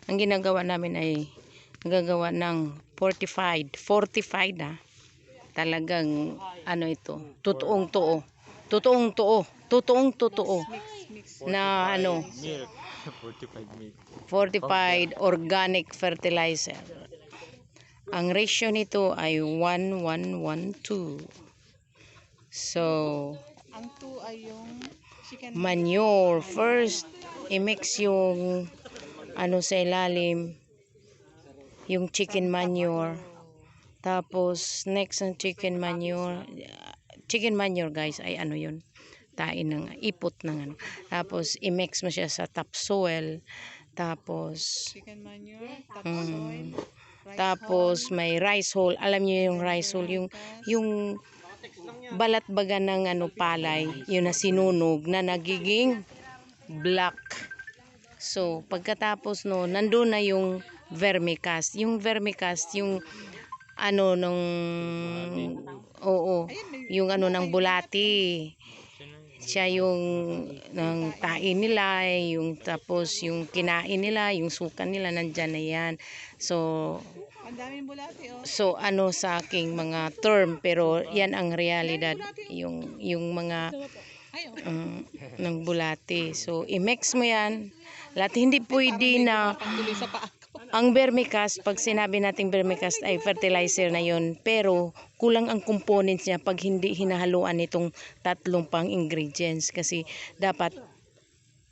ang ginagawa namin ay nagagawa ng fortified talagang ano ito, totoong totoo na ano, fortified organic fertilizer. Ang ratio nito ay 1:1:1:2. So ang 2 ay yung chicken manure. First, i-mix yung ano sa ilalim, yung chicken manure. Tapos, next ang chicken manure. Chicken manure, guys, ay ano yun? Tain ng ipot ng ano. Tapos, i-mix mo siya sa topsoil. Tapos, chicken manure, topsoil, tapos may rice hull. Alam niyo yung rice hull, yung balat baga ng ano palay, yun na sinunog na nagiging black. So, pagkatapos no, nandun na yung vermicast. Yung vermicast, yung ano nung yung ano ng bulati. Siya yung ng tain nila, yung tapos yung kinain nila, yung sukan nila nandyan na yan. So, ang daming bulate, oh. so ano sa aking mga term, pero yan ang realidad, yung mga ng bulati. So, i-mix mo yan. Lahat hindi pwede na ang vermicast, pag sinabi nating vermicast ay fertilizer na yun, pero kulang ang components niya pag hindi hinahaluan nitong tatlong pang ingredients, kasi dapat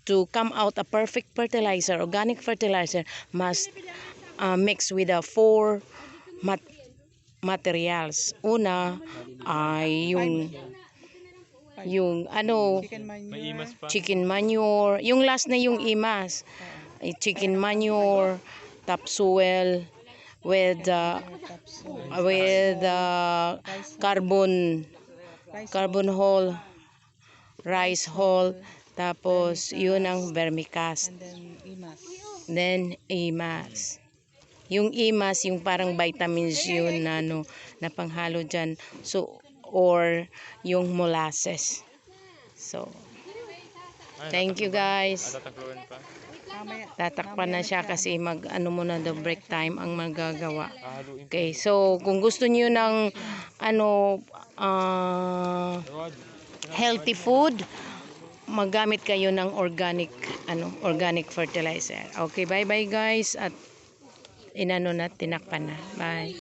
to come out a perfect fertilizer, organic fertilizer must mix with the 4 materials. Una ay yung ano, chicken manure. Yung last na yung imas. Chicken manure, topsoil with carbon hull, rice hull, tapos yun ang vermicast. Then imas. Yung imas, yung parang vitamins yun na ano, na panghalo dyan. So, or yung molasses. So, thank you guys. Tatakpan na siya kasi mag ano muna the break time ang magagawa. Okay, so kung gusto niyo ng ano healthy food, maggamit kayo ng organic fertilizer. Okay, bye bye guys, at inano na, tinakpan na. Bye.